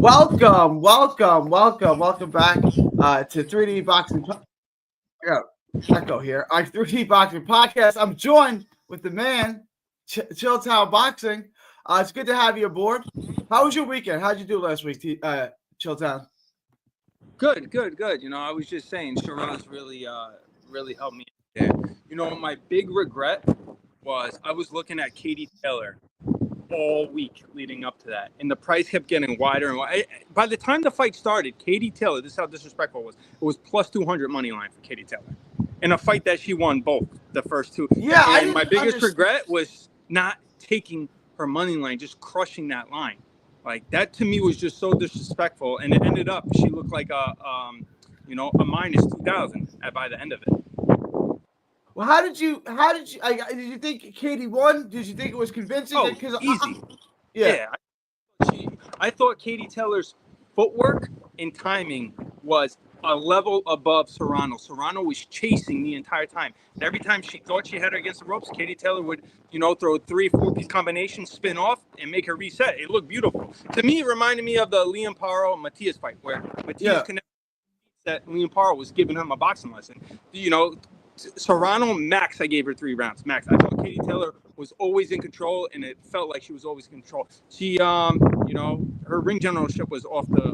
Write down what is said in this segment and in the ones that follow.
Welcome back to 3D Boxing. I got echo here. 3D Boxing Podcast. I'm joined with the man, Chilltown Boxing. It's good to have you aboard. How was your weekend? How'd you do last week, Chilltown? Good. You know, I was just saying, Shiraz really helped me there. You know, my big regret was I was looking at Katie Taylor all week leading up to that, and the price kept getting wider and wider. By the time the fight started, Katie Taylor, this is how disrespectful it was plus 200 money line for Katie Taylor in a fight that she won both the first two. Yeah, and my biggest regret was not taking her money line, just crushing that line. Like, that to me was just so disrespectful, and it ended up she looked like a minus 2,000 by the end of it. Well, how did you think Katie won? Did you think it was convincing? Oh, easy. I thought Katie Taylor's footwork and timing was a level above Serrano. Serrano was chasing the entire time. And every time she thought she had her against the ropes, Katie Taylor would, throw 3-4 piece combination, spin off, and make her reset. It looked beautiful. To me, it reminded me of the Liam Paro-Matias fight, where Matias connected that Liam Paro was giving him a boxing lesson. Serrano, max, I gave her 3 rounds. Max. I thought Katie Taylor was always in control, and it felt like she was always in control. She, her ring generalship was off the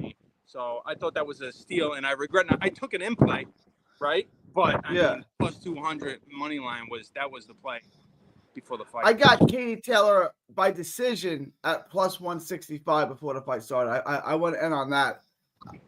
chain. So I thought that was a steal, and I regret not. I took an in-play, right? But I mean, plus 200 money line was the play before the fight. I got Katie Taylor by decision at plus 165 before the fight started. I went in on that.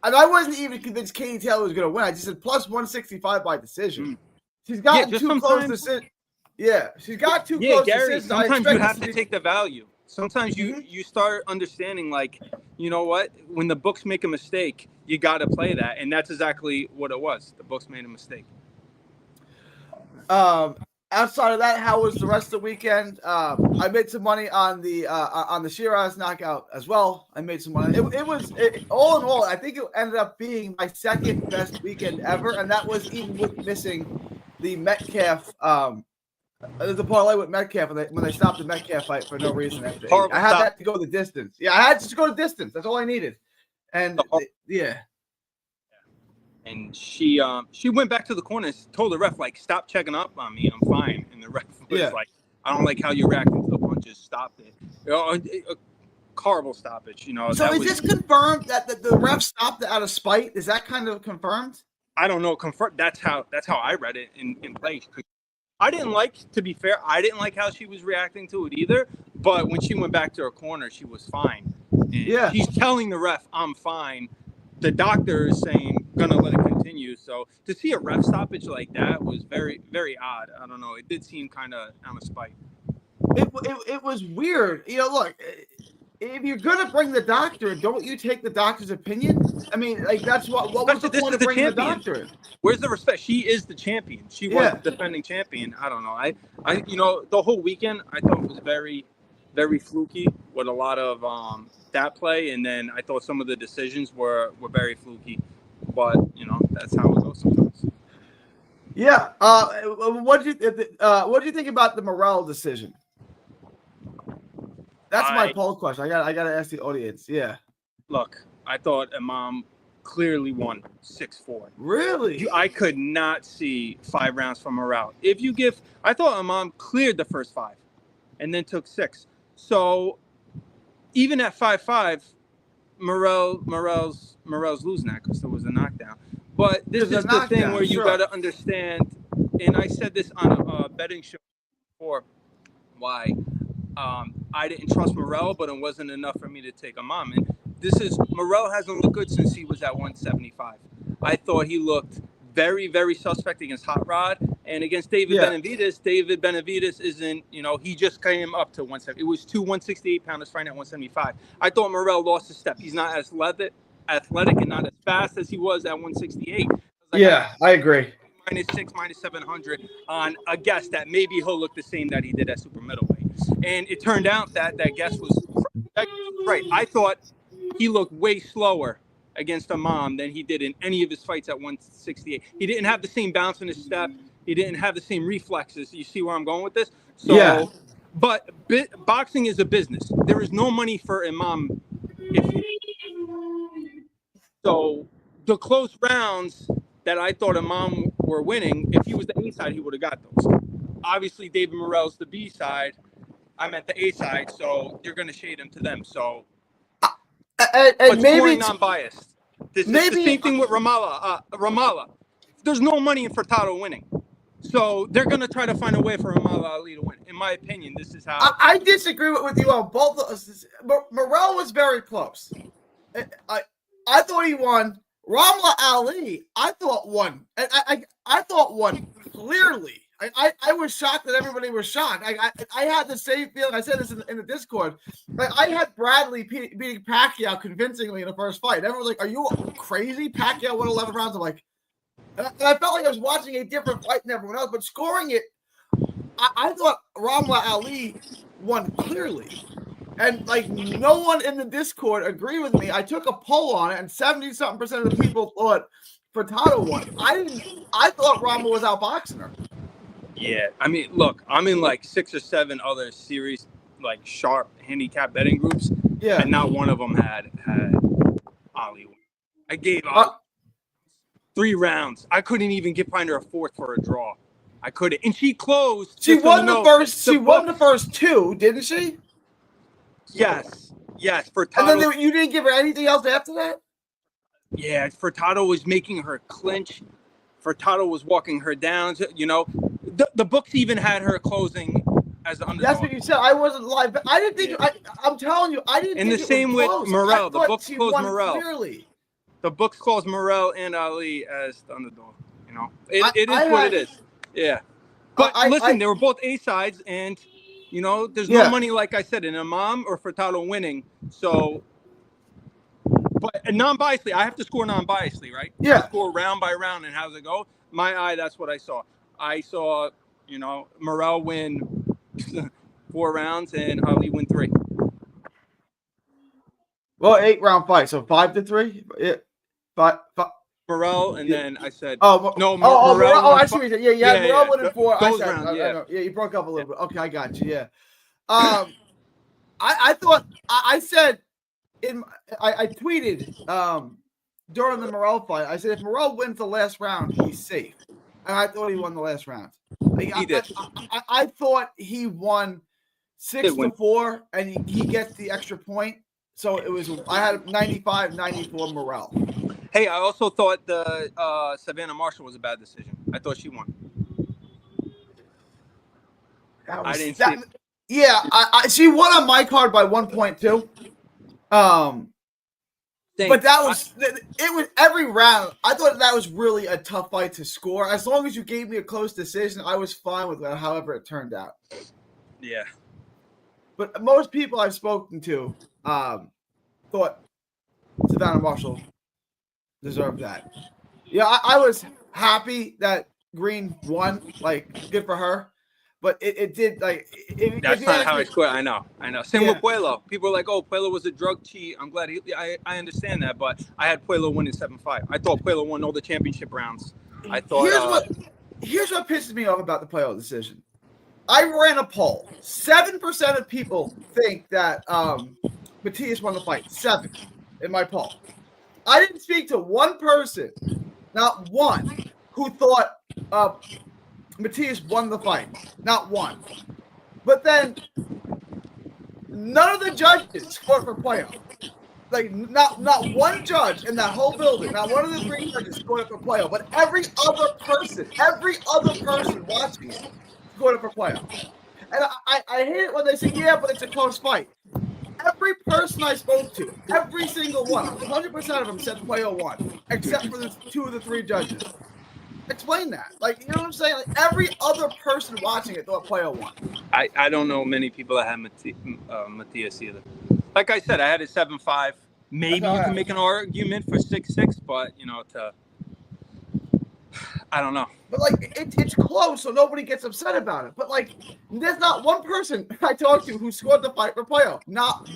And I wasn't even convinced Katie Taylor was going to win. I just said plus 165 by decision. She's gotten too close to sit. Yeah, she's got too close to sit. Sometimes you have to take the value. Sometimes you start understanding, like, you know what? When the books make a mistake, you got to play that. And that's exactly what it was. The books made a mistake. Outside of that, how was the rest of the weekend? I made some money on the Shiraz knockout as well. I made some money. It was all in all, I think it ended up being my second best weekend ever, and that was even with missing the Metcalf, the parlay with Metcalf when they stopped the Metcalf fight for no reason. I had that to go the distance. Yeah, I had to go the distance. That's all I needed. And And she went back to the corner and told the ref, like, stop checking up on me. I'm fine. And the ref was like, I don't like how you're reacting to the punches. Stop it. A horrible stoppage. So is this confirmed that the ref stopped it out of spite? Is that kind of confirmed? I don't know. Confirmed. That's how I read it in play. I didn't like how she was reacting to it either. But when she went back to her corner, she was fine. And she's telling the ref, I'm fine. The doctor is saying, gonna let it continue. So to see a ref stoppage like that was very, very odd. I don't know. It did seem kind of on a spike. It was weird. Look, if you're gonna bring the doctor, don't you take the doctor's opinion? I mean, like, that's what was the point of bringing the doctor in? Where's the respect? She is the champion. She was the defending champion. I don't know. I the whole weekend I thought was very, very fluky with a lot of that play, and then I thought some of the decisions were very fluky. But that's how it goes sometimes. Yeah. What do you think about the Morrell decision? That's my poll question. I got to ask the audience. Yeah. Look, I thought Imam clearly won 6-4. Really? I could not see 5 rounds from Morrell. I thought Imam cleared the first 5, and then took 6. So even at 5-5. Morrell's losing that because there was a knockdown. But this is the thing where you got to understand, and I said this on a betting show before, why I didn't trust Morrell, but it wasn't enough for me to take Imam. And Morrell hasn't looked good since he was at 175. I thought he looked very, very suspect against Hot Rod and against David Benavidez. David Benavidez isn't, he just came up to 170. It was 2 168-pounders fighting at 175. I thought Morrell lost a step. He's not as athletic and not as fast as he was at 168. I agree. -6, -700 on a guess that maybe he'll look the same that he did at super middleweight. And it turned out that guess was right. I thought he looked way slower against Imam than he did in any of his fights at 168. He didn't have the same bounce in his step. He didn't have the same reflexes. You see where I'm going with this? So, but boxing is a business. There is no money for Imam So the close rounds that I thought Imam were winning, if he was the A side, he would have got those. Obviously, David Morrell's the B side. I'm at the A side, so you're going to shade him to them. So, and but maybe scoring non-biased. It's the same thing with Ramallah. Ramallah, there's no money in Furtado winning. So they're going to try to find a way for Ramallah Ali to win. In my opinion, this is how. I disagree with you on both of us. Morrell was very close. I thought he won. Ramla Ali, I thought won. I thought won clearly. I was shocked that everybody was shocked. I had the same feeling. I said this in the Discord. I had Bradley beating Pacquiao convincingly in the first fight. Everyone was like, "Are you crazy?" Pacquiao won 11 rounds. I'm like, and I felt like I was watching a different fight than everyone else. But scoring it, I thought Ramla Ali won clearly. And like no one in the Discord agreed with me. I took a poll on it, and 70-something% of the people thought Furtado won. I thought Rama was outboxing her. Yeah, I mean, look, I'm in like 6 or 7 other series, like sharp handicap betting groups. Yeah, and not one of them had Ali win. I gave Ali 3 rounds. I couldn't even get behind her a fourth for a draw. I couldn't, and she closed. She won the first. She won the first 2, didn't she? Yes. Furtado. And then you didn't give her anything else after that? Yeah, Furtado was making her clinch. Furtado was walking her down. You know, the books even had her closing as the underdog. That's what you said. I wasn't live. But I didn't think. Yeah. I'm telling you, I didn't. And think the same with Morrell. The books closed Morrell. Clearly. The books closed Morrell and Ali as the underdog. You know, it is what it is. Yeah. But listen, they were both A sides, and you know, there's no money, like I said, in Imam or Furtado winning. So, but non-biasedly, I have to score non-biasedly, right? Yeah. I score round by round, and how does it go? My eye, that's what I saw. I saw, you know, Morrell win 4 rounds and Ali win 3. Well, 8-round fight, so 5-3. Yeah, 5. Morrell, and then I said, Morrell. I see what you said. Yeah, Morrell winning 4. Those I said, rounds, yeah, you broke up a little bit. Okay, I got you. Yeah. I thought I said I tweeted during the Morrell fight. I said if Morrell wins the last round, he's safe, and I thought he won the last round. He did. I thought he won 6-4, and he gets the extra point. So it was. I had 95-94 Morrell. Hey, I also thought the Savannah Marshall was a bad decision. I thought she won. I didn't see it. Yeah, she won on my card by 1.2. But that was it was every round. I thought that was really a tough fight to score. As long as you gave me a close decision, I was fine with that, however it turned out. Yeah. But most people I've spoken to thought Savannah Marshall deserved that. Yeah, I was happy that Green won. Like, good for her. But it did, like... That's not how I scored. I know. Same with Puello. People are like, oh, Puello was a drug cheat. I'm glad I understand that, but I had Puello winning 7-5. I thought Puello won all the championship rounds. I thought... Here's what pisses me off about the Puello decision. I ran a poll. 7% of people think that Matias won the fight. 7 in my poll. I didn't speak to one person, not one, who thought Matias won the fight. Not one. But then none of the judges scored for Puello. Like not one judge in that whole building, not one of the 3 judges scored for Puello, but every other person watching it scored for Puello. And I hate it when they say, yeah, but it's a close fight. Every person I spoke to, every single one, 100% of them said Puello won, except for the 2 of the 3 judges. Explain that. Like, you know what I'm saying? Like, every other person watching it thought Puello won. I don't know many people that had Matias either. Like I said, I had it 7-5. Maybe you can make an argument for 6-6, but, you know, I don't know. But, like, it's close, so nobody gets upset about it. But, like, there's not one person I talked to who scored the fight for Puello. Not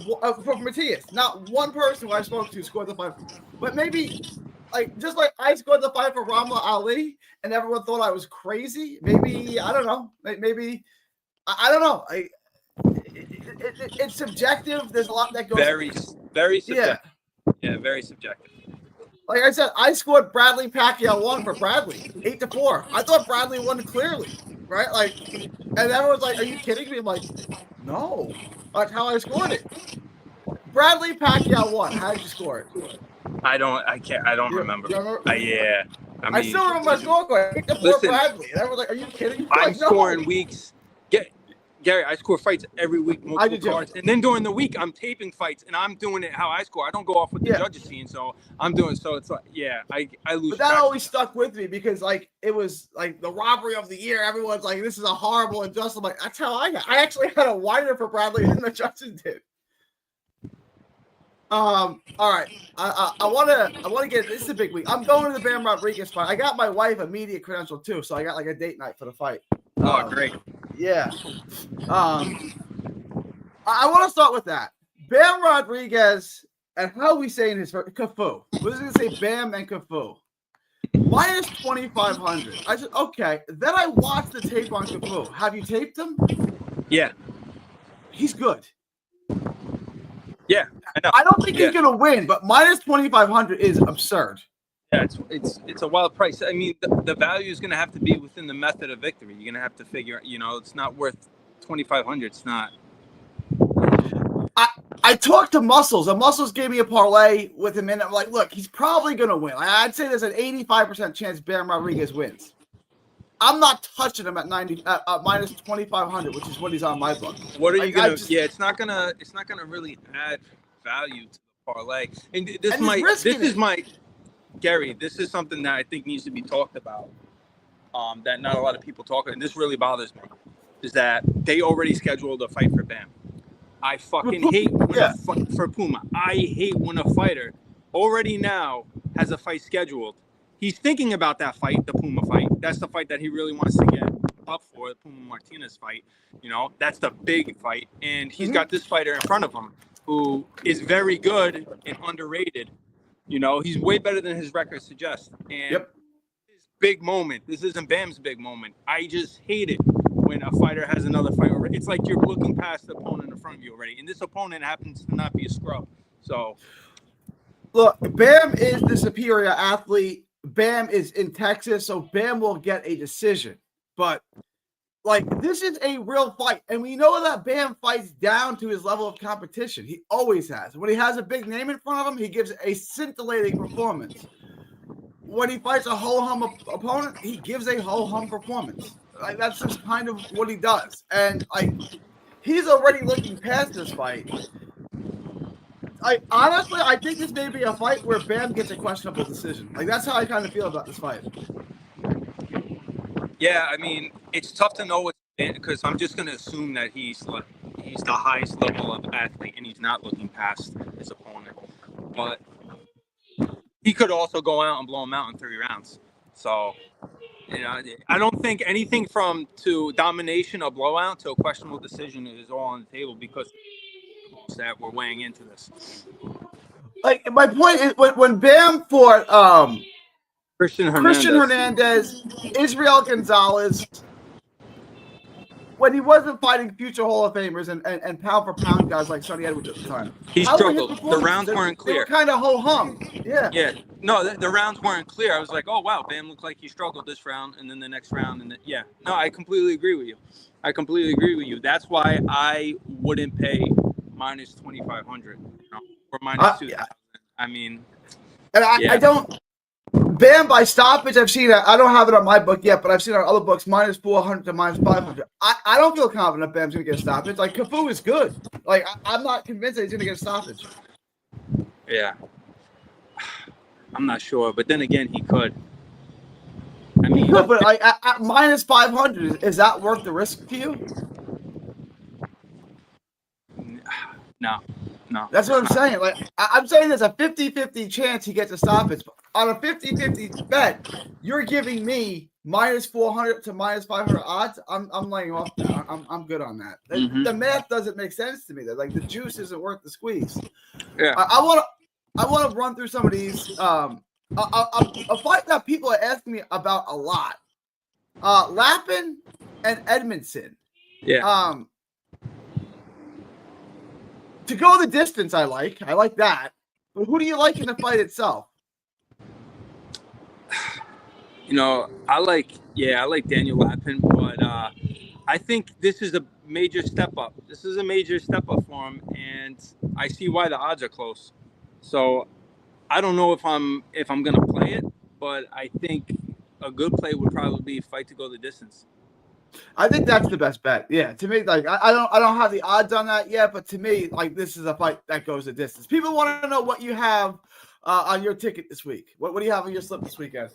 for Matias. Not one person who I spoke to scored the fight. But maybe... Like, just like I scored the fight for Ramla Ali and everyone thought I was crazy. Maybe, I don't know. Maybe, I don't know. It's subjective. There's a lot that goes. Very subjective. Yeah, very subjective. Like I said, I scored Bradley Pacquiao 1 for Bradley, 8-4. I thought Bradley won clearly, right? Like, and everyone's like, "Are you kidding me?" I'm like, "No, that's how I scored it." Bradley Pacquiao 1. How did you score it? I don't remember. You remember? Yeah. I still remember my score. 8-4 listen, Bradley. And everyone's like, "Are you kidding me?" I'm like, no. scoring weeks. Gary, I score fights every week, multiple cards, and then during the week I'm taping fights, and I'm doing it how I score. I don't go off what the judges seeing, so I'm doing. So it's like, yeah, I lose. But that always stuck with me because like it was like the robbery of the year. Everyone's like, "This is a horrible injustice." I'm like, that's how I got. I actually had a wider for Bradley than the judges did. All right. I want to get. This is a big week. I'm going to the Bam Rodriguez fight. I got my wife a media credential too, so I got like a date night for the fight. Oh, great. Yeah. I want to start with that. Bam Rodriguez, and how we saying his first, Cafu. We're just gonna say Bam and Cafu. Minus 2,500. I said, okay. Then I watched the tape on Cafu. Have you taped him? Yeah. He's good. Yeah. I don't think he's gonna win, but minus 2,500 is absurd. Yeah, it's a wild price. I mean, the value is going to have to be within the method of victory. You're going to have to figure, it's not worth 2,500. It's not. I talked to Muscles, and Muscles gave me a parlay with him, and I'm like, look, he's probably going to win. I'd say there's an 85% chance Bam Rodriguez wins. I'm not touching him at minus 2,500, which is what he's on my book. What are you going to? Yeah, it's not gonna really add value to the parlay. And this is my. Gary, this is something that I think needs to be talked about, that not a lot of people talk about, and this really bothers me, is that they already scheduled a fight for Bam. I fucking hate for Puma. I hate when a fighter already now has a fight scheduled. He's thinking about that fight, the Puma fight. That's the fight that he really wants to get up for, the Puma Martinez fight. That's the big fight. And he's got this fighter in front of him who is very good and underrated. He's way better than his record suggests. And his big moment, this isn't Bam's big moment. I just hate it when a fighter has another fight already. It's like you're looking past the opponent in front of you already. And this opponent happens to not be a scrub. So, look, Bam is the superior athlete. Bam is in Texas, so Bam will get a decision. But this is a real fight. And we know that Bam fights down to his level of competition. He always has. When he has a big name in front of him, he gives a scintillating performance. When he fights a ho-hum opponent, he gives a ho-hum performance. That's just kind of what he does. And he's already looking past this fight. Honestly, I think this may be a fight where Bam gets a questionable decision. That's how I kind of feel about this fight. Yeah, I mean, it's tough to know what's because I'm just going to assume that he's the highest level of athlete and he's not looking past his opponent. But he could also go out and blow him out in 3 rounds. So, I don't think anything to domination or blowout to a questionable decision is all on the table because that we're weighing into this. My point is when Bam fought Christian Hernandez, Israel Gonzalez, when he wasn't fighting future Hall of Famers and pound for pound guys like Sonny Edwards at the time. He struggled. The rounds weren't clear. They were kind of ho-hum. Yeah. Yeah. No, the rounds weren't clear. I was like, oh, wow, Bam looked like he struggled this round and then the next round. No, I completely agree with you. That's why I wouldn't pay minus 2,500 or minus 2,000. Yeah. I mean. And I don't. Bam by stoppage, I've seen it. I don't have it on my book yet, but I've seen it on other books, minus 400 to minus 500. I don't feel confident Bam's going to get a stoppage. Cafu is good. I'm not convinced that he's going to get a stoppage. Yeah. I'm not sure, but then again, he could. I mean, he could, but at minus 500, is that worth the risk to you? No. That's what I'm saying. I'm saying there's a 50-50 chance he gets a stoppage. On a 50-50 bet, you're giving me minus 400 to minus 500 odds. I'm laying off that. I'm good on that. The math doesn't make sense to me. The juice isn't worth the squeeze. Yeah. I want to run through some of these. A fight that people are asking me about a lot. Lappin and Edmondson. Yeah. To go the distance, I like that. But who do you like in the fight itself? I like Daniel Lappin, but I think this is a major step up. This is a major step up for him, and I see why the odds are close. So I don't know if I'm gonna play it, but I think a good play would probably be fight to go the distance. I think that's the best bet. Yeah, to me, like I don't have the odds on that yet, but to me, like this is a fight that goes the distance. People want to know what you have on your ticket this week. What do you have on your slip this weekend?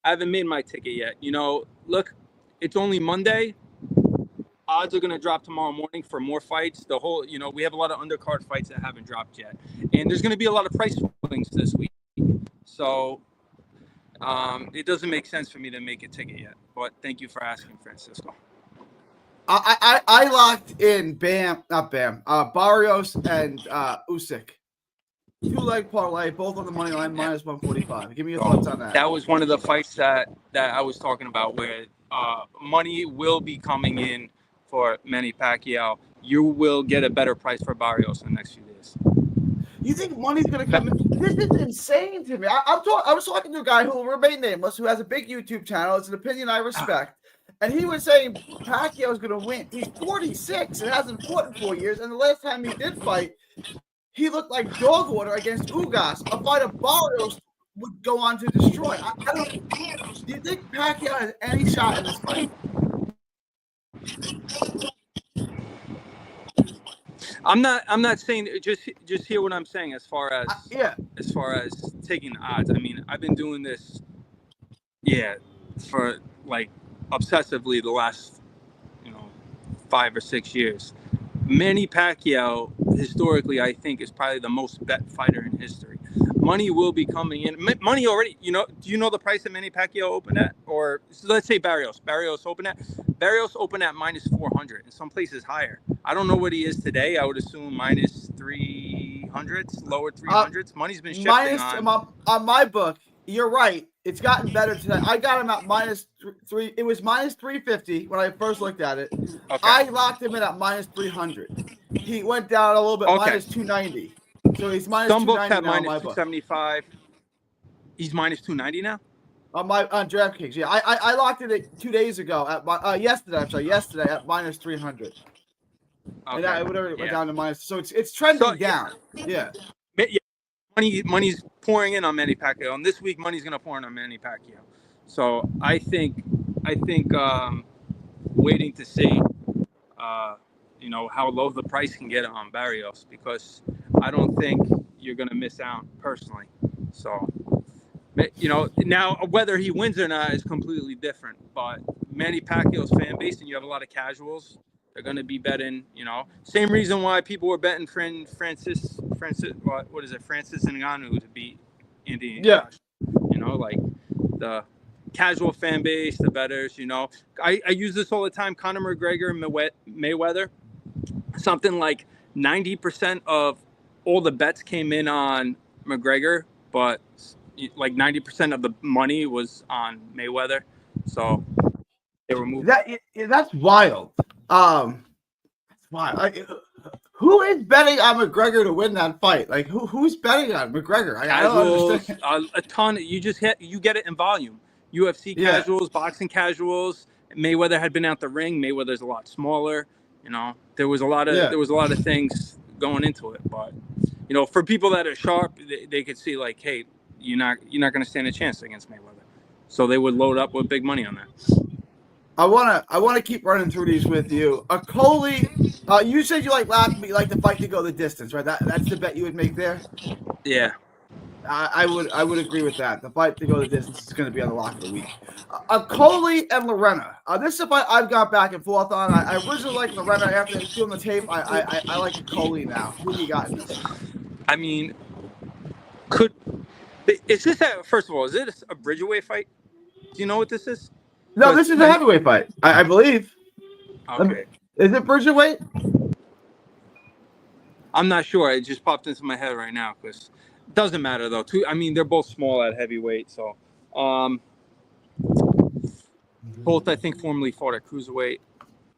I haven't made my ticket yet. Look, it's only Monday. Odds are going to drop tomorrow morning for more fights. We have a lot of undercard fights that haven't dropped yet, and there's going to be a lot of price swings this week. So it doesn't make sense for me to make a ticket yet. But thank you for asking, Francisco. I locked in Barrios and Usyk. 2-leg parlay, both on the money line, minus 145. Give me your thoughts on that. That was one of the fights that I was talking about, where money will be coming in for Manny Pacquiao. You will get a better price for Barrios in the next few days. You think money's going to come in? This is insane to me. I was talking to a guy who will remain nameless, who has a big YouTube channel. It's an opinion I respect. And he was saying Pacquiao's going to win. He's 46 and hasn't fought in 4 years. And the last time he did fight, he looked like dog water against Ugas. A fight of Barrios would go on to destroy. Do you think Pacquiao has any shot in this fight? I'm not saying, just hear what I'm saying as far as taking the odds. I mean, I've been doing this for like obsessively the last 5 or 6 years. Manny Pacquiao historically, I think, is probably the most bet fighter in history. Money will be coming in. Money already, do you know the price that Manny Pacquiao opened at? Or let's say Barrios opened at minus 400, and some places higher. I don't know what he is today. I would assume minus 300s, lower 300s. Money's been shifting on my book. You're right. It's gotten better today. I got him at minus 3. It was minus 350 when I first looked at it. Okay. I locked him in at minus 300. He went down a little bit, minus 290. So he's minus 290 Some books have now minus 275. He's minus 290 now? On DraftKings, yeah. I locked it 2 days ago at yesterday at minus 300. Okay. And whatever went down to minus. So it's trending down. Yeah. Money's pouring in on Manny Pacquiao, and this week money's gonna pour in on Manny Pacquiao. So I think waiting to see how low the price can get on Barrios, because I don't think you're gonna miss out personally. So now whether he wins or not is completely different. But Manny Pacquiao's fan base, and you have a lot of casuals, they're going to be betting, same reason why people were betting Francis Ngannou to beat Andy. Yeah. Like the casual fan base, the bettors, I use this all the time. Conor McGregor and Mayweather, something like 90% of all the bets came in on McGregor, but like 90% of the money was on Mayweather. So they were moving. That's wild. That's wild. Who is betting on McGregor to win that fight? Like who's betting on McGregor? I don't understand. A ton. You get it in volume. UFC casuals, boxing casuals. Mayweather had been out the ring. Mayweather's a lot smaller. There was a lot of things going into it. But for people that are sharp, they could see like, hey, you're not going to stand a chance against Mayweather. So they would load up with big money on that. I wanna keep running through these with you. Coley, you said you like the fight to go the distance, right? That's the bet you would make there. Yeah, I would agree with that. The fight to go the distance is going to be on the lock of the week. Coley and Lorena. This is a fight I've got back and forth on. I originally liked Lorena after doing the tape. I like Coley now. Who do you got in this? I mean, is this first of all, is it a Bridgeweight fight? Do you know what this is? No, this is a heavyweight fight, I believe. Okay. Is it Bridgeweight? I'm not sure. It just popped into my head right now because it doesn't matter though. They're both small at heavyweight, so both I think formerly fought at cruiserweight.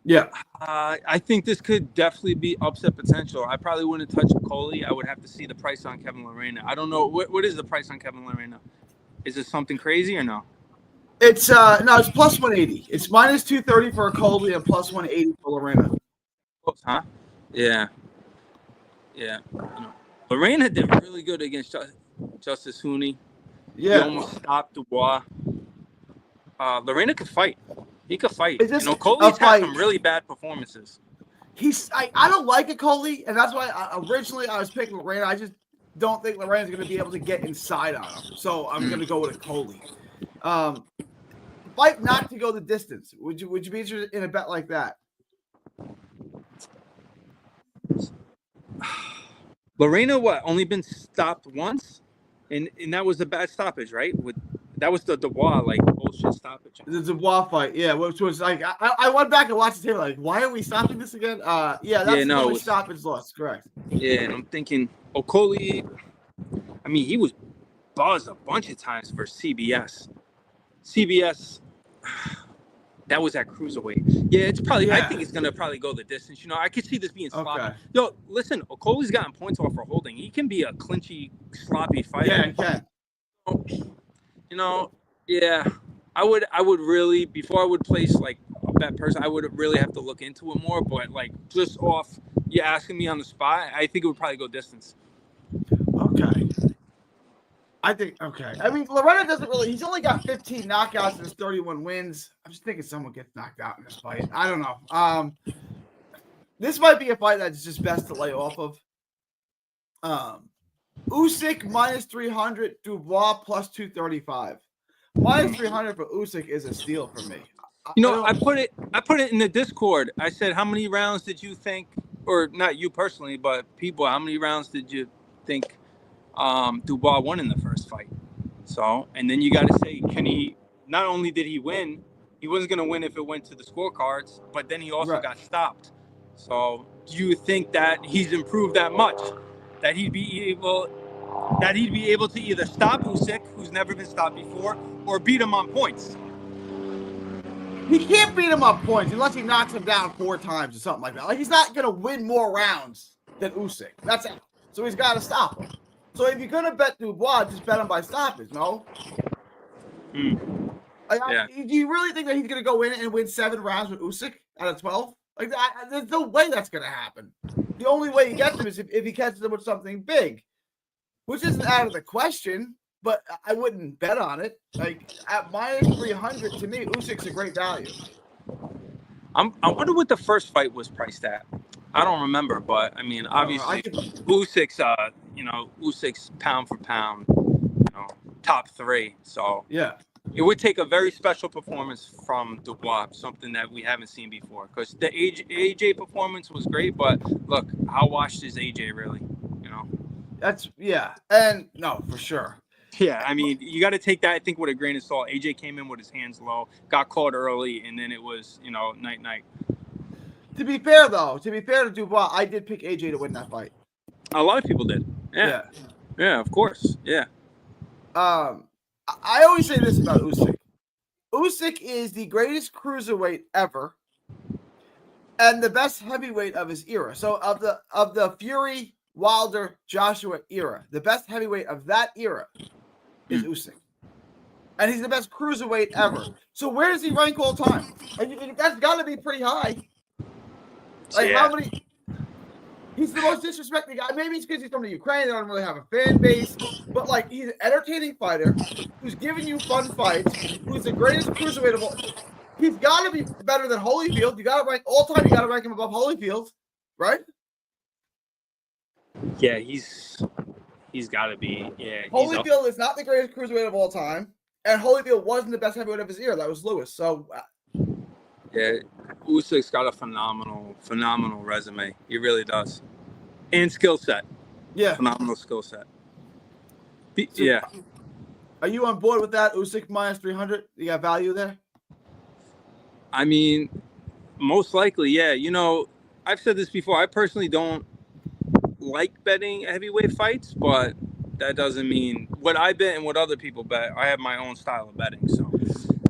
Yeah. I think this could definitely be upset potential. I probably wouldn't touch Coley. I would have to see the price on Kevin Lerena. I don't know what is the price on Kevin Lerena. Is it something crazy or no? It's no, it's plus 180. It's minus 230 for a Colby and plus 180 for Lorena. Close, huh? Yeah. Yeah. You know, Lorena did really good against Justice Hooney. He Yeah. almost stopped Dubois. Lorena could fight. He could fight. It's You just know, a Coley's had fight. some really bad performances. I don't like it, Coley, and that's why originally I was picking Lorena. I just don't think Lorena's going to be able to get inside on him. So I'm going to go with a Coley. Fight not to go the distance. Would you be interested in a bet like that? Lorena, only been stopped once, and that was a bad stoppage, right? That was the Dubois bullshit stoppage. The Dubois fight, yeah, which was I went back and watched the tape, why are we stopping this again? That's the only stoppage loss, correct? Yeah, and I'm thinking Okoli. I mean, he was buzzed a bunch of times for CBS. That was at cruiserweight. Yeah, it's probably. Yeah. I think it's gonna probably go the distance. You know, I could see this being sloppy. Okay. Yo, listen, Okoli's gotten points off for holding. He can be a clinchy, sloppy fighter. Yeah, he can. You know, yeah. I would really, before I would place a bet person, I would really have to look into it more. But just off you asking me on the spot, I think it would probably go distance. Okay. I mean, Lorena doesn't really. He's only got 15 knockouts and his 31 wins. I'm just thinking someone gets knocked out in this fight. I don't know. This might be a fight that's just best to lay off of. Usyk minus 300, Dubois plus 235. Minus 300 for Usyk is a steal for me. You know, I put it in the Discord. I said, how many rounds did you think, or not you personally, but people, how many rounds did you think Dubois won in the first fight? So, and then you got to say, not only did he win, he wasn't going to win if it went to the scorecards, but then he also got stopped. So, do you think that he's improved that much that he'd be able to either stop Usyk, who's never been stopped before, or beat him on points? He can't beat him on points unless he knocks him down 4 times or something like that. He's not going to win more rounds than Usyk. That's it. So he's got to stop him. So if you're going to bet Dubois, just bet him by stoppage, no? Yeah. Do you really think that he's going to go in and win 7 rounds with Usyk out of 12? There's no way that's going to happen. The only way he gets him is if he catches him with something big, which isn't out of the question, but I wouldn't bet on it. At minus 300, to me, Usyk's a great value. I wonder what the first fight was priced at. I don't remember, but I mean, obviously, Usyk's, Usyk's pound for pound, top 3. So yeah, it would take a very special performance from Dubois, something that we haven't seen before. Because the AJ performance was great, but look, how washed is AJ really? And no, for sure. Yeah, I mean, you got to take that, I think, with a grain of salt. AJ came in with his hands low, got caught early, and then it was, night. To be fair to Dubois, I did pick AJ to win that fight. A lot of people did. Yeah, of course. Yeah. I always say this about Usyk. Usyk is the greatest cruiserweight ever, and the best heavyweight of his era. So of the Fury, Wilder, Joshua era, the best heavyweight of that era is Usyk. And he's the best cruiserweight ever. So where does he rank all time? That's got to be pretty high. How many? He's the most disrespected guy. Maybe it's because he's from the Ukraine. They don't really have a fan base. But he's an entertaining fighter who's giving you fun fights, who's the greatest cruiserweight of all. He's got to be better than Holyfield. You got to rank all time. You got to rank him above Holyfield, right? Yeah, he's got to be. Yeah, Holyfield is not the greatest cruiserweight of all time, and Holyfield wasn't the best heavyweight of his era. That was Lewis. So, yeah, Usyk's got a phenomenal resume. He really does, and skill set. Yeah, phenomenal skill set. So, are you on board with that? Usyk minus 300. You got value there? I mean, most likely, yeah. I've said this before. I personally don't like betting heavyweight fights, but that doesn't mean what I bet and what other people bet. I have my own style of betting. So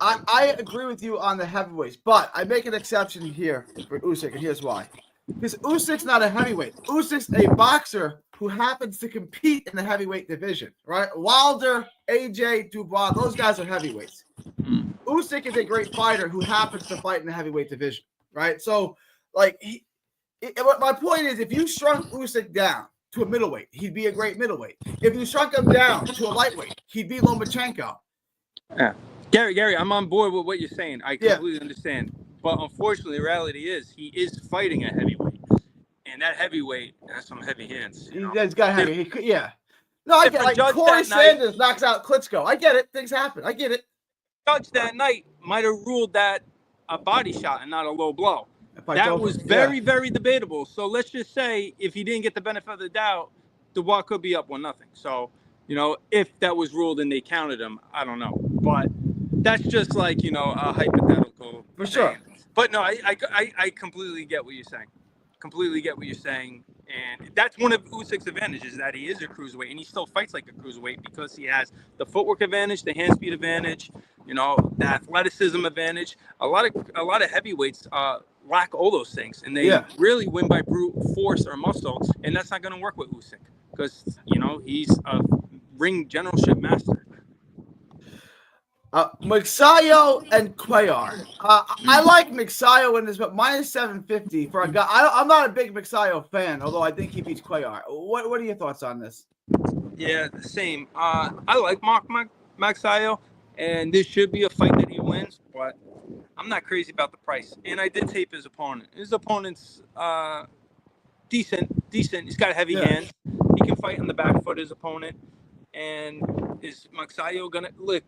I agree with you on the heavyweights, but I make an exception here for Usyk, and here's why. Because Usyk's not a heavyweight. Usyk's a boxer who happens to compete in the heavyweight division, right? Wilder AJ, Dubois, those guys are heavyweights. Usyk is a great fighter who happens to fight in the heavyweight division, right? So, like, my point is, if you shrunk Usyk down to a middleweight, he'd be a great middleweight. If you shrunk him down to a lightweight, he'd be Lomachenko. Yeah. Gary, I'm on board with what you're saying. I completely understand. But unfortunately, the reality is he is fighting a heavyweight. And that heavyweight has some heavy hands. He's got heavy. No, I get it. Like Corey Sanders knocks out Klitschko. I get it. Things happen. I get it. Judge that night might have ruled that a body shot and not a low blow. That was very, very debatable. So let's just say if he didn't get the benefit of the doubt, Dubois could be up 1-0. So, if that was ruled and they counted him, I don't know. But that's just like, a hypothetical. For sure. But no, I completely get what you're saying. Completely get what you're saying. And that's one of Usyk's advantages, that he is a cruiserweight and he still fights like a cruiserweight because he has the footwork advantage, the hand speed advantage, the athleticism advantage. A lot of heavyweights lack all those things, and they really win by brute force or muscle, and that's not going to work with Usyk because he's a ring generalship master. Magsayo and Cuellar. I like Magsayo in this, but minus 750 for a guy. I'm not a big Magsayo fan, although I think he beats Cuellar. What are your thoughts on this? Yeah, the same. I like Magsayo, and this should be a fight that he wins, but I'm not crazy about the price. And I did tape his opponent. His opponent's decent. He's got heavy hands. He can fight on the back foot, his opponent. And is Magsayo gonna look?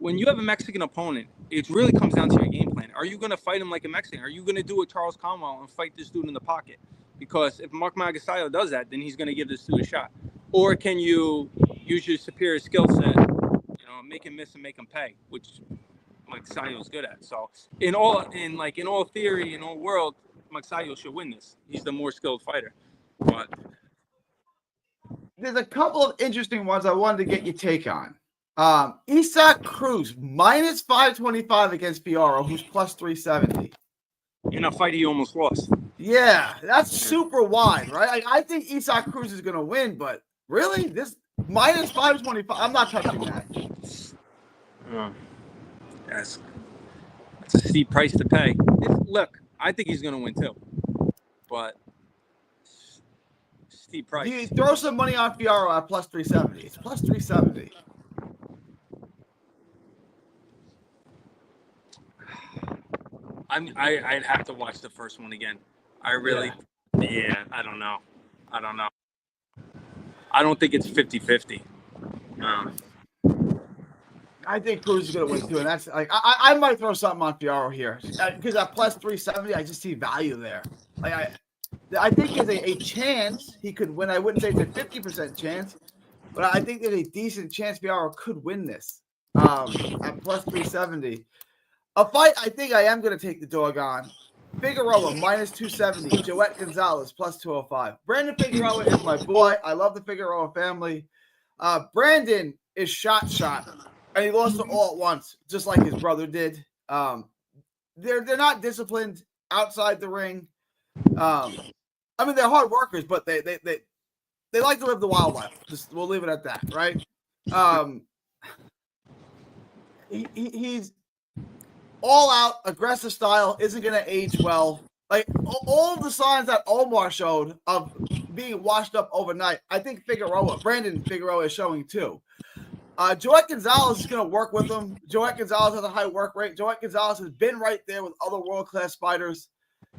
When you have a Mexican opponent, it really comes down to your game plan. Are you going to fight him like a Mexican? Are you going to do a Charles Conwell and fight this dude in the pocket? Because if Mark Magsayo does that, then he's going to give this dude a shot. Or can you use your superior skill set, make him miss and make him pay, which Magsayo is good at. So in all theory, in all world, Magsayo should win this. He's the more skilled fighter. But there's a couple of interesting ones I wanted to get your take on. Isaac Cruz minus 525 against Fiorot, who's plus 370. In a fight he almost lost. Yeah, that's super wide, right? I think Isaac Cruz is going to win, but really, this minus 525, I'm not touching that. That's a steep price to pay. Look, I think he's going to win too, but steep price. You throw some money on Fiorot at plus 370. It's plus 370. I'd have to watch the first one again. I don't know. I don't think it's 50-50. I think Cruz is going to win too, and that's like I might throw something on Fiorot here because at plus 370, I just see value there. Like I think there's a chance he could win. I wouldn't say it's a 50% chance, but I think there's a decent chance Fiorot could win this at plus 370. A fight I think I am going to take the dog on. Figueroa minus 270. Joet Gonzalez plus 205. Brandon Figueroa is my boy. I love the Figueroa family. Brandon is shot, and he lost them all at once, just like his brother did. They're not disciplined outside the ring. I mean, they're hard workers, but they like to live the wild life. We'll leave it at that, right? He's all out, aggressive style, isn't going to age well. Like all the signs that Omar showed of being washed up overnight, I think Brandon Figueroa is showing too. Joet Gonzalez is going to work with him. Joet Gonzalez has a high work rate. Joet Gonzalez has been right there with other world-class fighters.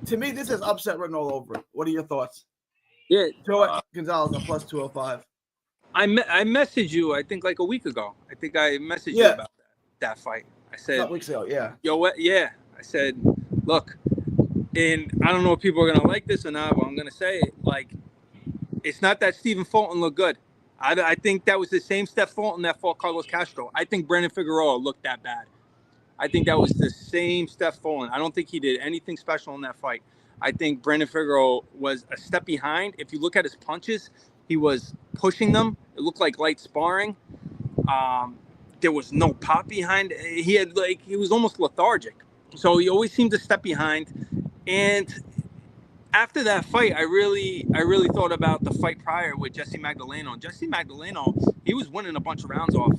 To me, this is upset written all over it. What are your thoughts? Yeah. Joet Gonzalez on plus 205. I messaged you, I think, like a week ago. I think I messaged you about that fight. I said, a couple weeks ago, yeah. I said, look, and I don't know if people are going to like this or not, but I'm going to say it. Like, it's not that Stephen Fulton looked good. I think that was the same Steph Fulton that fought Carlos Castro. I think Brandon Figueroa looked that bad. I think that was the same Steph Fulton. I don't think he did anything special in that fight. I think Brandon Figueroa was a step behind. If you look at his punches, he was pushing them. It looked like light sparring. There was no pop behind. He was almost lethargic. So he always seemed to step behind. And after that fight, I really thought about the fight prior with Jesse Magdaleno. Jesse Magdaleno, he was winning a bunch of rounds off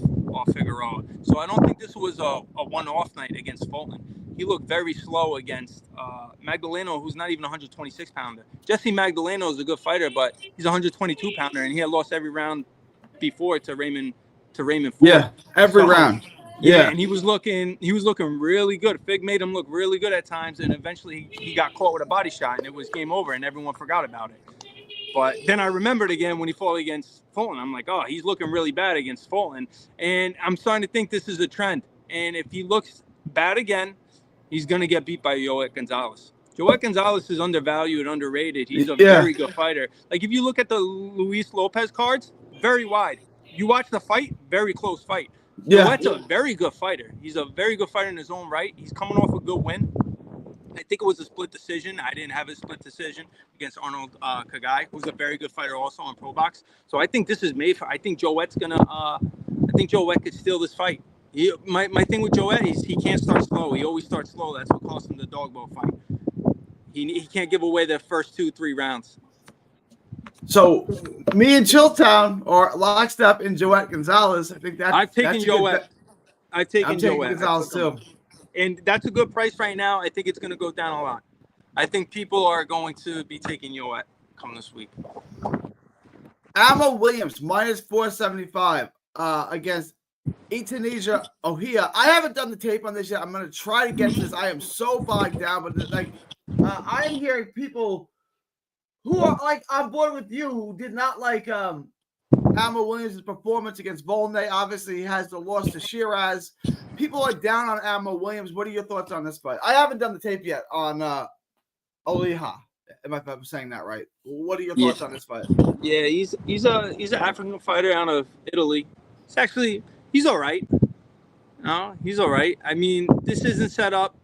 Figueroa. So I don't think this was a one-off night against Fulton. He looked very slow against Magdaleno, who's not even a 126-pounder. Jesse Magdaleno is a good fighter, but he's a 122-pounder, and he had lost every round before to Raymond Ford. Yeah, every round. Yeah, and he was looking really good. Fig made him look really good at times, and eventually he got caught with a body shot, and it was game over, and everyone forgot about it. But then I remembered again when he fought against Fulton. I'm like, oh, he's looking really bad against Fulton, and I'm starting to think this is a trend. And if he looks bad again, he's gonna get beat by Joet Gonzalez. Joet Gonzalez is undervalued, underrated. He's a very good fighter. Like if you look at the Luis Lopez cards, very wide. You watch the fight, very close fight. Joet's a very good fighter. He's a very good fighter in his own right. He's coming off a good win. I think it was a split decision. I didn't have a split decision against Arnold Kagai, who's a very good fighter also on Pro Box. So I think this is made for. I think Joet's gonna. I think Joet could steal this fight. My thing with Joet is he can't start slow. He always starts slow. That's what cost him the dogboat fight. He can't give away the first 2-3 rounds. So me and Chilltown are lockstep in Joet Gonzalez. I think that's. I've taken Joet. I've taken Joet Gonzalez too. And that's a good price right now. I think it's going to go down a lot. I think people are going to be taking Joet come this week. Ammo Williams -475 against Itanesia Ohia. I haven't done the tape on this yet. I'm going to try to get to this. I am so bogged down, but I am hearing people who are like on board with you who did not like Ammo Williams' performance against Volney. Obviously, he has the loss to Shiraz. People are down on Ammo Williams. What are your thoughts on this fight? I haven't done the tape yet on Oliha. If I'm saying that right. What are your thoughts on this fight? Yeah, he's an African fighter out of Italy. He's all right. No, he's all right. I mean, this isn't set up.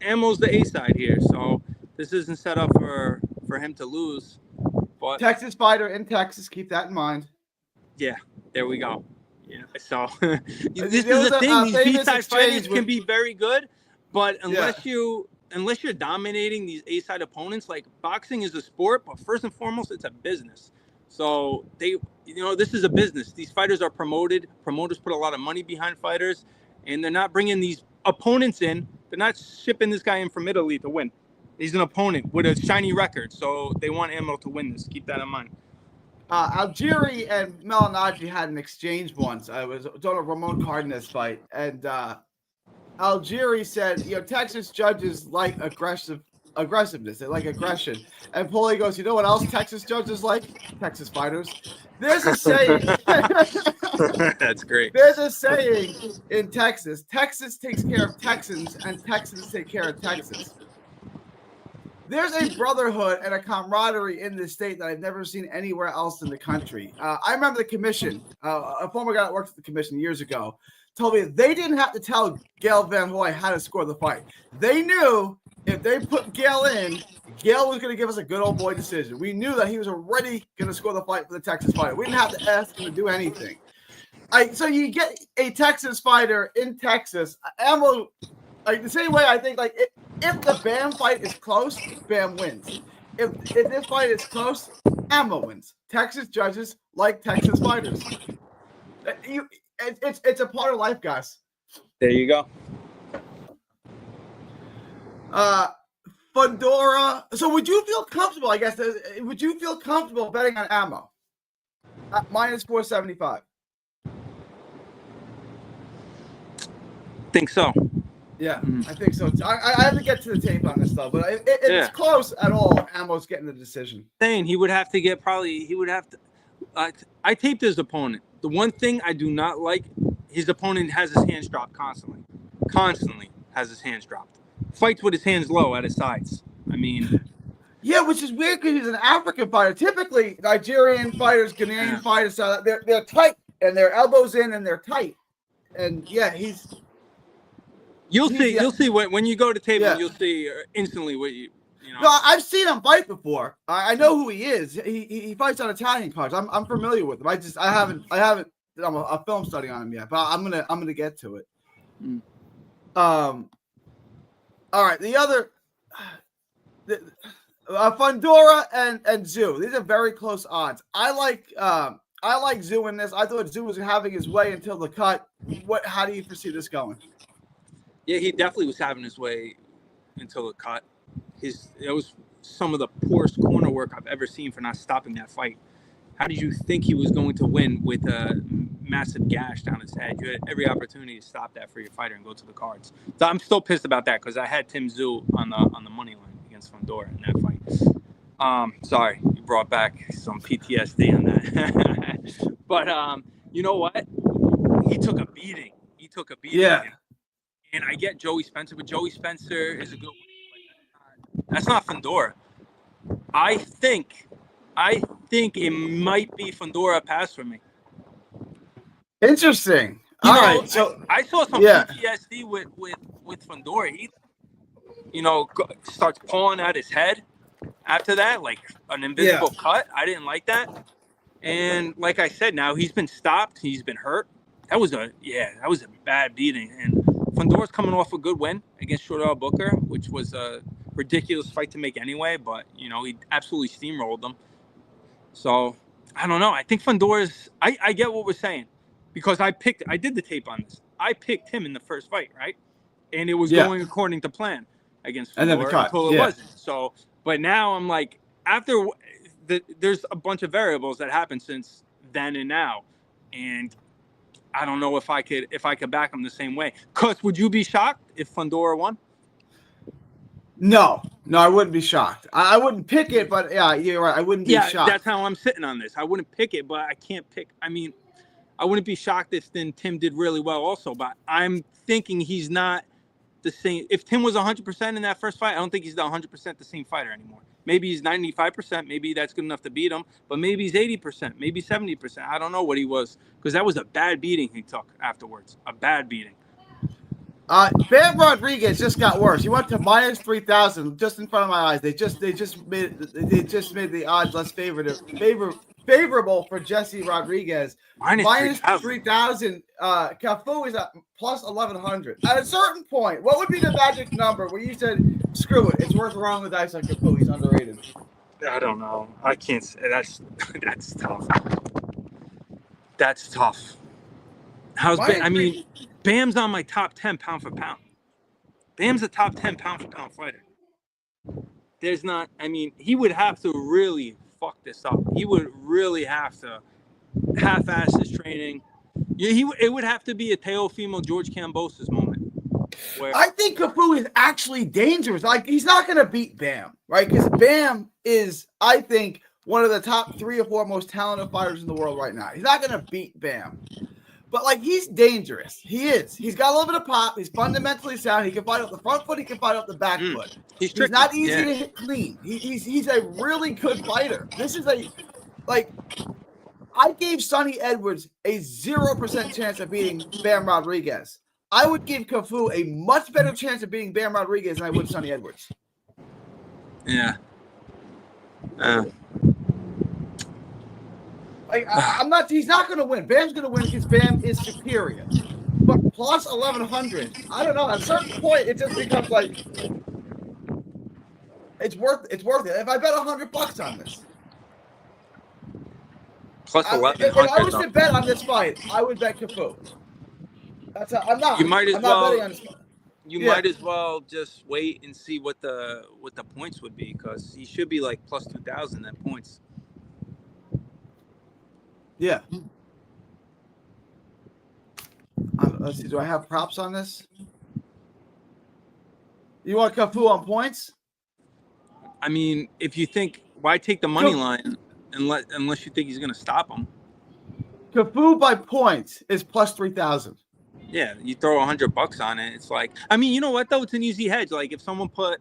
Ammo's the A side here, so this isn't set up for him to lose. But Texas fighter in Texas, keep that in mind. Yeah, there we go. Yeah, so this is the thing. These B-side fighters can be very good, but unless you're dominating these A-side opponents, like boxing is a sport, but first and foremost, it's a business. So this is a business. These fighters are promoted. Promoters put a lot of money behind fighters, and they're not bringing these opponents in. They're not shipping this guy in from Italy to win. He's an opponent with a shiny record, so they want Ammo to win this. Keep that in mind. Algieri and Malinaji had an exchange once. I was doing a Ramon Cardenas fight, and Algieri said, Texas judges like aggressiveness. They like aggression. And Paulie goes, you know what else Texas judges like? Texas fighters. There's a saying. That's great. There's a saying in Texas. Texas takes care of Texans, and Texans take care of Texas. There's a brotherhood and a camaraderie in this state that I've never seen anywhere else in the country. I remember the commission, a former guy that worked at the commission years ago, told me they didn't have to tell Gail Van Hoy how to score the fight. They knew if they put Gail in, Gail was going to give us a good old boy decision. We knew that he was already going to score the fight for the Texas fighter. We didn't have to ask him to do anything. So you get a Texas fighter in Texas. Ammo, the same way I think, if the Bam fight is close, Bam wins. If this fight is close, Ammo wins. Texas judges like Texas fighters. It's a part of life, guys. There you go. Fundora. So would you feel comfortable, I guess, would you feel comfortable betting on Ammo? -475. Think so. Yeah, I think so. I have to get to the tape on this though, but if it's close at all, Ammo's getting the decision. Saying he would have to. I taped his opponent. The one thing I do not like, his opponent has his hands dropped constantly. Constantly has his hands dropped. Fights with his hands low at his sides. I mean. Yeah, which is weird because he's an African fighter. Typically, Nigerian fighters, Ghanaian fighters, they're tight and their elbows in and they're tight. And he's. You'll see when you go to table, you'll see instantly what you know. No, I've seen him fight before. I know who he is. He fights on Italian cards. I'm familiar with him. I haven't done a film study on him yet, but I'm gonna get to it. All right. The Fundora and Zoo. These are very close odds. I like Zoo in this. I thought Zoo was having his way until the cut. How do you foresee this going? Yeah, he definitely was having his way until the cut. It was some of the poorest corner work I've ever seen for not stopping that fight. How did you think he was going to win with a massive gash down his head? You had every opportunity to stop that for your fighter and go to the cards. So I'm still pissed about that because I had Tim Tszyu on the money line against Fundora in that fight. Sorry, you brought back some PTSD on that. But you know what? He took a beating. Yeah. And I get Joey Spencer, but Joey Spencer is a good one. That's not Fundora. I think it might be Fundora pass for me. Interesting. All right. So I saw some PTSD with Fundora. He, starts pulling at his head after that, like an invisible cut. I didn't like that. And like I said, now he's been stopped. He's been hurt. That was a bad beating. And Fundora's coming off a good win against Shordell Booker, which was a ridiculous fight to make anyway. But he absolutely steamrolled him. So I don't know. I think Fundora's. I get what we're saying because I did the tape on this. I picked him in the first fight, right? And it was going according to plan against Fundora until it wasn't. So, but now I'm like, there's a bunch of variables that happened since then and now, and I don't know if I could back him the same way. Cause would you be shocked if Fundora won? No, I wouldn't be shocked. I wouldn't pick it, but yeah, you're right. I wouldn't be shocked. Yeah, that's how I'm sitting on this. I wouldn't pick it, but I can't pick. I mean, I wouldn't be shocked if then Tim did really well also, but I'm thinking he's not the same. If Tim was 100% in that first fight, I don't think he's the 100% the same fighter anymore. Maybe he's 95%. Maybe that's good enough to beat him, but maybe he's 80%, maybe 70%. I don't know what he was because that was a bad beating he took afterwards. A bad beating. Bam Rodriguez just got worse. He went to minus 3,000 just in front of my eyes. They just made the odds less favorable for Jesse Rodriguez. Minus 3,000. Cafu is at plus 1,100. At a certain point, what would be the magic number where you said, "Screw it, it's worth rolling the dice on Cafu. He's underrated"? I don't know. I can't say that's tough. That's tough. Bam's on my top 10 pound for pound. Bam's a top 10 pound for pound fighter. He would have to really fuck this up. He would really have to half-ass his training. Yeah, it would have to be a Teofimo George Kambosos moment. I think Cafu is actually dangerous. Like, he's not going to beat Bam, right? Because Bam is, I think, one of the top 3 or 4 most talented fighters in the world right now. He's not going to beat Bam. But, like, he's dangerous. He is. He's got a little bit of pop. He's fundamentally sound. He can fight up the front foot. He can fight up the back foot. He's not easy to hit clean. He's a really good fighter. This is I gave Sonny Edwards a 0% chance of beating Bam Rodriguez. I would give Cafu a much better chance of beating Bam Rodriguez than I would Sonny Edwards. Yeah. He's not going to win. Bam's going to win because Bam is superior. But plus 1,100, I don't know. At a certain point, it just becomes like it's worth it. If I bet $100 on this, plus 1,100. If I was to bet on this fight, I would bet Cafu. I'm not. You might as well. You might as well just wait and see what the points would be because he should be like plus 2,000 at points. Yeah. Let's see. Do I have props on this? You want Cafu on points? I mean, if you think, why take the money line unless you think he's going to stop him? Cafu by points is plus 3,000. Yeah, you throw $100 on it. It's like, I mean, you know what though? It's an easy hedge. Like if someone put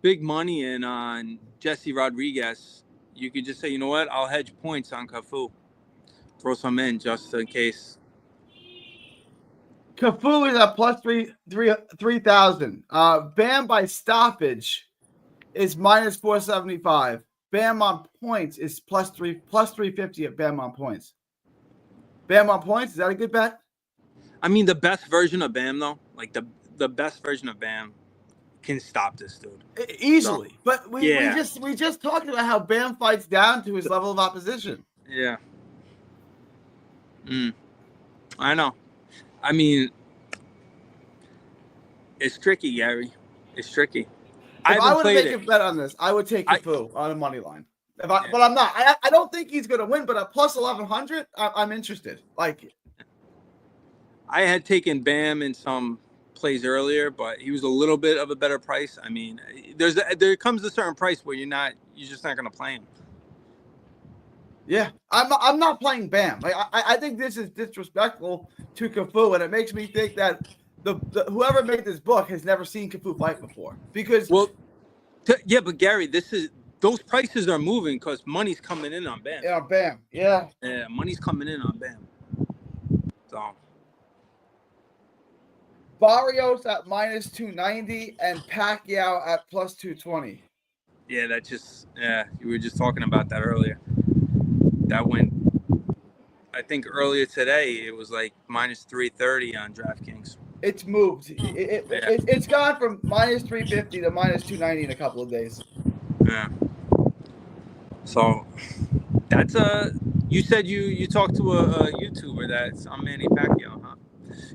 big money in on Jesse Rodriguez, you could just say, you know what? I'll hedge points on Cafu. Throw some in just in case. Cafu is at plus 3,000. Bam by stoppage is minus 475. Bam on points is plus 350 at Bam on points. Bam on points, is that a good bet? I mean, the best version of Bam though, like the best version of Bam can stop this dude Easily. So, But we just talked about how Bam fights down to his level of opposition. Yeah. I know. I mean, it's tricky, Gary. It's tricky. If I would make a bet on this, I would take Cafu on a money line. But I'm not. I don't think he's going to win. But at plus 1100, I'm interested. Like, I had taken Bam in some plays earlier, but he was a little bit of a better price. I mean, there comes a certain price where you're just not going to play him. Yeah, I'm not playing Bam. Like, I think this is disrespectful to Cafu, and it makes me think that the whoever made this book has never seen Cafu fight before. Because but Gary, those prices are moving because money's coming in on Bam. Yeah, Bam. Yeah, money's coming in on Bam. So Barrios at minus 290 and Pacquiao at plus 220. Yeah, you were just talking about that earlier. That went, I think earlier today, it was like minus 330 on DraftKings. It's moved. It's gone from minus 350 to minus 290 in a couple of days. Yeah. So that's you said you talked to a YouTuber that's on Manny Pacquiao, huh?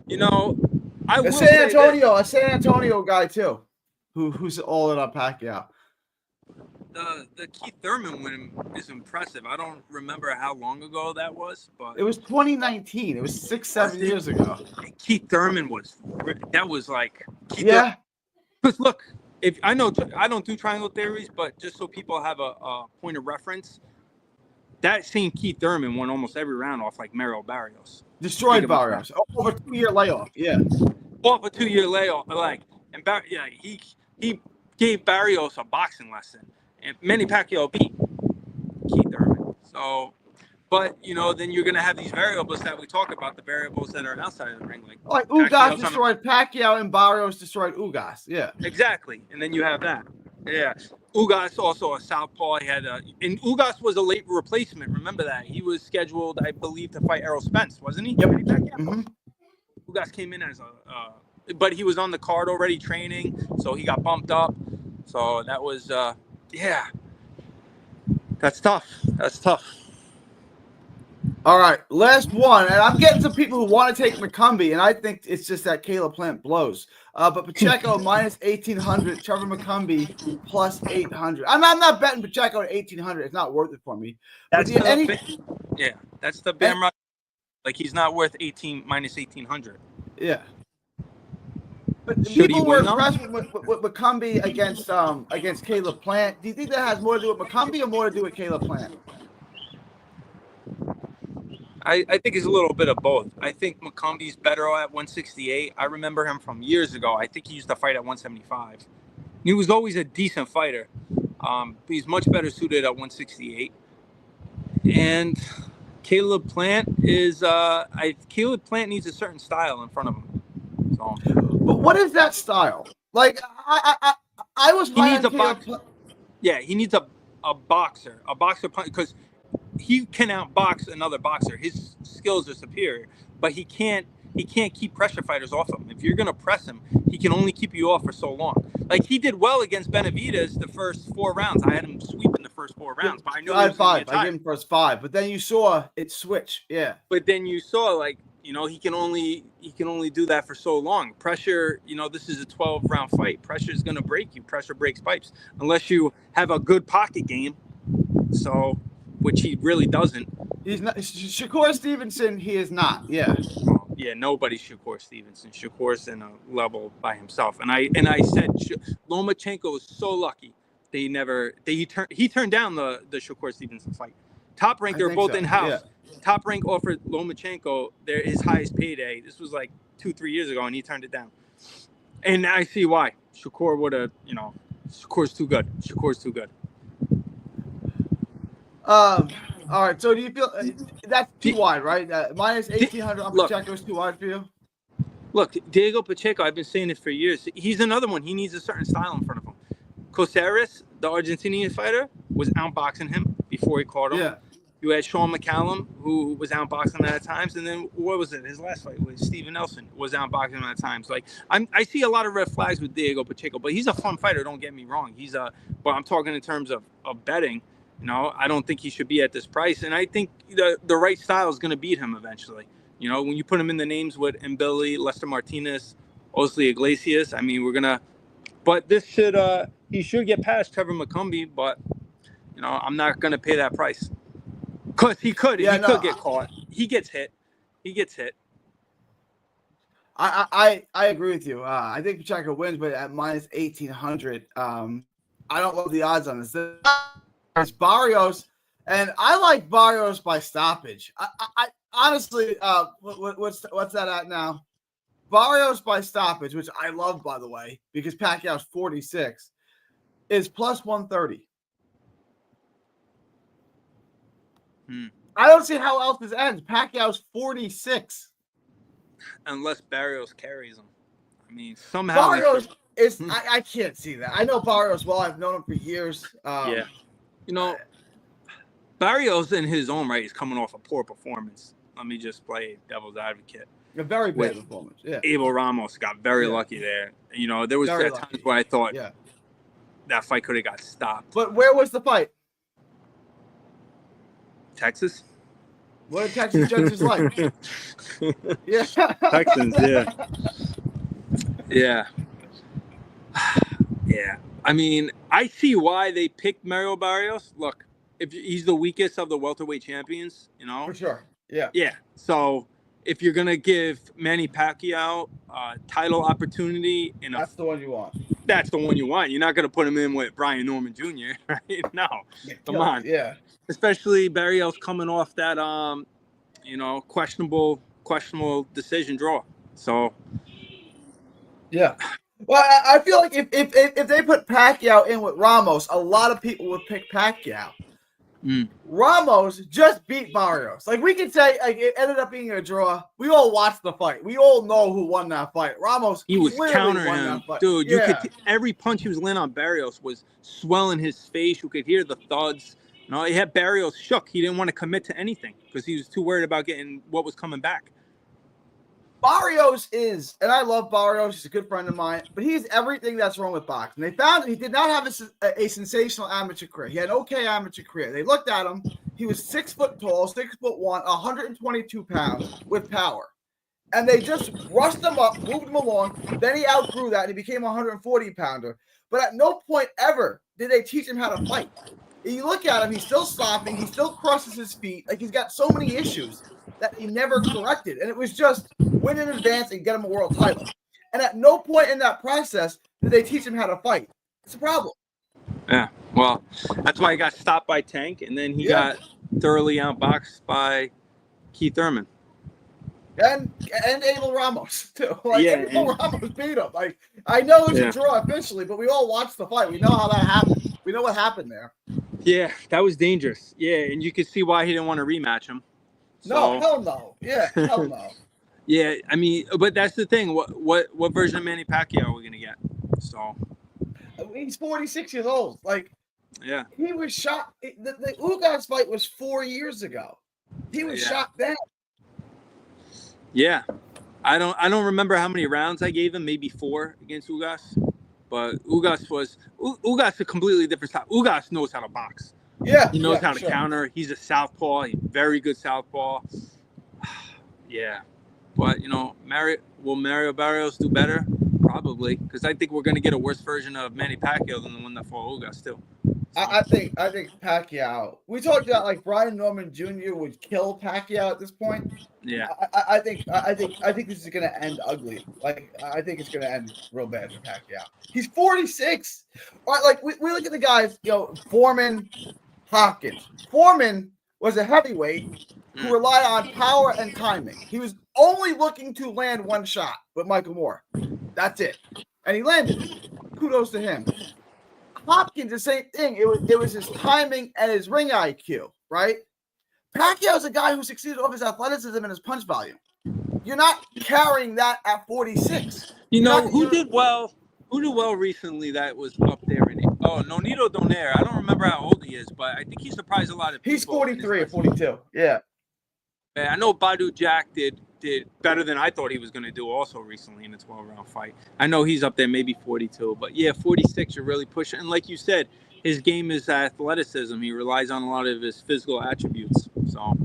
You know, a San Antonio guy too, who's all in on Pacquiao. The Keith Thurman win is impressive. I don't remember how long ago that was, but it was 2019. It was 6-7 years ago. Keith Thurman was like Keith yeah. Because look, if I don't do triangle theories, but just so people have a point of reference, that same Keith Thurman won almost every round off like Mario Barrios. Destroyed Barrios over a 2-year layoff. Yeah, off a 2-year layoff. Like, and he gave Barrios a boxing lesson. And Manny Pacquiao beat Keith Thurman. So, but then you're gonna have these variables that we talk about, the variables that are outside of the ring, like Ugas destroyed Pacquiao and Barrios destroyed Ugas. Yeah, exactly. And then you have that. Yeah, Ugas also a southpaw. He had and Ugas was a late replacement. Remember that he was scheduled, I believe, to fight Errol Spence, wasn't he? Yep. Mm-hmm. Ugas came in as but he was on the card already training, so he got bumped up. So that was. Yeah, that's tough. All right, last one, and I'm getting some people who want to take McCumbee, and I think it's just that Caleb Plant blows. But Pacheco minus 1,800, Trevor McCumbee plus 800. I'm not betting Pacheco at 1,800. It's not worth it for me. That's that's the Bam. Like he's not worth minus 1,800. Yeah. But people were impressed with McCumbee against Caleb Plant. Do you think that has more to do with McCumbee or more to do with Caleb Plant? I think it's a little bit of both. I think McCumbee's better at 168. I remember him from years ago. I think he used to fight at 175. He was always a decent fighter. He's much better suited at 168. And Caleb Plant is Caleb Plant needs a certain style in front of him. So. But what is that style? Like I was. He needs a boxer. Yeah, he needs a boxer because he can outbox another boxer. His skills are superior, but he can't keep pressure fighters off him. If you're gonna press him, he can only keep you off for so long. Like he did well against Benavidez the first 4 rounds. I had him sweeping the first 4 rounds, but I knew I had 5. I gave him first 5, but then you saw it switch. Yeah. But then you saw he can only do that for so long. Pressure, this is a 12-round fight. Pressure is going to break you. Pressure breaks pipes unless you have a good pocket game. So, which he really doesn't. He's not. Shakur Stevenson, he is not. Yeah. Yeah, nobody's Shakur Stevenson. Shakur's in a level by himself. And I said Lomachenko is so lucky that he turned down the Shakur Stevenson fight. Top Rank, they're both in-house. Yeah. Top Rank offered Lomachenko his highest payday. This was like 2-3 years ago, and he turned it down. And I see why. Shakur would have, Shakur's too good. All right. So do you feel that's too wide, right? Minus 1,800 on Pacheco is too wide for you? Look, Diego Pacheco, I've been saying it for years. He's another one. He needs a certain style in front of him. Caceres, the Argentinian fighter, was outboxing him before he caught him. Yeah. You had Sean McCallum, who was outboxing at times, and then what was it? His last fight with Steven Nelson was outboxing at times. Like I see a lot of red flags with Diego Pacheco, but he's a fun fighter. Don't get me wrong. But I'm talking in terms of betting. You know, I don't think he should be at this price, and I think the right style is going to beat him eventually. You know, when you put him in the names with Mbili, Lester Martinez, Osley Iglesias, I mean, but this he should get past Trevor McCumbee, but you know, I'm not going to pay that price. Because he could get caught. He gets hit. I agree with you. I think Pacheco wins, but at minus 1,800. I don't love the odds on this. It's Barrios, and I like Barrios by stoppage. I honestly, what's that at now? Barrios by stoppage, which I love, by the way, because Pacquiao's 46, is plus 130. I don't see how else this ends. Pacquiao's 46. Unless Barrios carries him. I mean, somehow. Barrios is. I can't see that. I know Barrios well. I've known him for years. Yeah. You know, Barrios in his own right is coming off a poor performance. Let me just play devil's advocate. A very bad performance. Yeah. Abel Ramos got very lucky there. You know, there was times where I thought that fight could have got stopped. But where was the fight? Texas? What did Texas judges like? Yeah. Texans, yeah. Yeah. Yeah. I mean, I see why they picked Mario Barrios. Look, if he's the weakest of the welterweight champions, you know. For sure. Yeah. Yeah. So if you're going to give Manny Pacquiao a title opportunity that's the one you want. That's the one you want. You're not going to put him in with Brian Norman Jr., right? No. Come on. Yeah. Especially Barrios coming off that you know, questionable decision draw. So yeah. Well, I feel like if they put Pacquiao in with Ramos, a lot of people would pick Pacquiao. Ramos just beat Barrios. Like, we could say, like, it ended up being a draw. We all watched the fight. We all know who won that fight. Ramos. He was countering him, dude. You could every punch he was landing on Barrios was swelling his face. You could hear the thuds. You know, he had Barrios shook. He didn't want to commit to anything because he was too worried about getting what was coming back. Barrios is, and I love Barrios. He's a good friend of mine, but he's everything that's wrong with boxing. They found he did not have a sensational amateur career. He had an okay amateur career. They looked at him. He was 6 foot tall, 6'1", 122 pounds with power. And they just rushed him up, moved him along. Then he outgrew that and he became a 140 pounder. But at no point ever did they teach him how to fight. You look at him, he's still stopping, he still crosses his feet. Like, he's got so many issues that he never corrected. And it was just win in advance and get him a world title. And at no point in that process did they teach him how to fight. It's a problem. Yeah, well, that's why he got stopped by Tank, and then he got thoroughly outboxed by Keith Thurman. And Abel Ramos, too. Like, Abel Ramos beat him. Like, I know it's a draw officially, but we all watched the fight. We know how that happened. We know what happened there. Yeah, that was dangerous. Yeah, and you could see why he didn't want to rematch him. No, hell no. Yeah, hell no. Yeah, I mean, but that's the thing. What version of Manny Pacquiao are we gonna get? So he's 46 years old. Like, yeah, he was shot. The Ugas fight was 4 years ago. He was shot then. Yeah, I don't remember how many rounds I gave him. Maybe 4 against Ugas, but Ugas a completely different style. Ugas knows how to box. Yeah, he knows how to counter. He's a southpaw. He's very good southpaw. Yeah, but you know, will Mario Barrios do better? Probably, because I think we're going to get a worse version of Manny Pacquiao than the one that fought Ugas too. I think Pacquiao. We talked about, like, Brian Norman Jr. would kill Pacquiao at this point. Yeah, I think this is going to end ugly. Like, I think it's going to end real bad for Pacquiao. He's 46. All right, like, we look at the guys. You know, Foreman, Hopkins. Foreman was a heavyweight who relied on power and timing. He was only looking to land one shot with Michael Moore. That's it, and he landed it. Kudos to him. Hopkins, the same thing. It was his timing and his ring IQ, right? Pacquiao's a guy who succeeded off his athleticism and his punch volume. You're not carrying that at 46. You know who did well? Who did well recently that was up there Oh, Nonito Donaire. I don't remember how old he is, but I think he surprised a lot of people. He's 43 or 42. Yeah. I know Badu Jack did better than I thought he was going to do also recently in a 12-round fight. I know he's up there maybe 42, but yeah, 46 you're really pushing. And like you said, his game is athleticism. He relies on a lot of his physical attributes. So.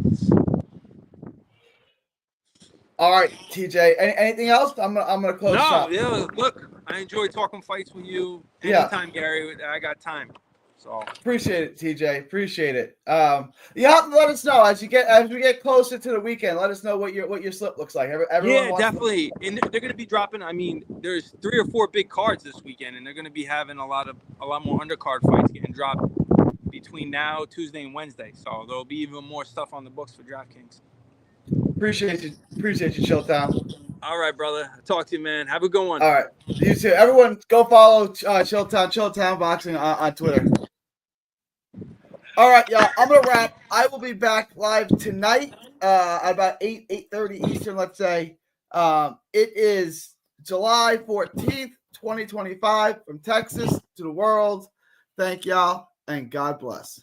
All right, TJ. Anything else? I'm gonna close. Yeah. Look, I enjoy talking fights with you anytime, Gary. I got time. So appreciate it, TJ. Appreciate it. You have to let us know as we get closer to the weekend. Let us know what your slip looks like. Everyone definitely. And they're going to be dropping. I mean, there's 3 or 4 big cards this weekend, and they're going to be having a lot more undercard fights getting dropped between now, Tuesday, and Wednesday. So there'll be even more stuff on the books for DraftKings. Appreciate you, Chilltown. All right, brother. I'll talk to you, man. Have a good one. All right, you too. Everyone, go follow Chilltown Boxing on Twitter. All right, y'all. I'm gonna wrap. I will be back live tonight, about 8:30 Eastern. Let's say. It is July 14th, 2025, from Texas to the world. Thank y'all, and God bless.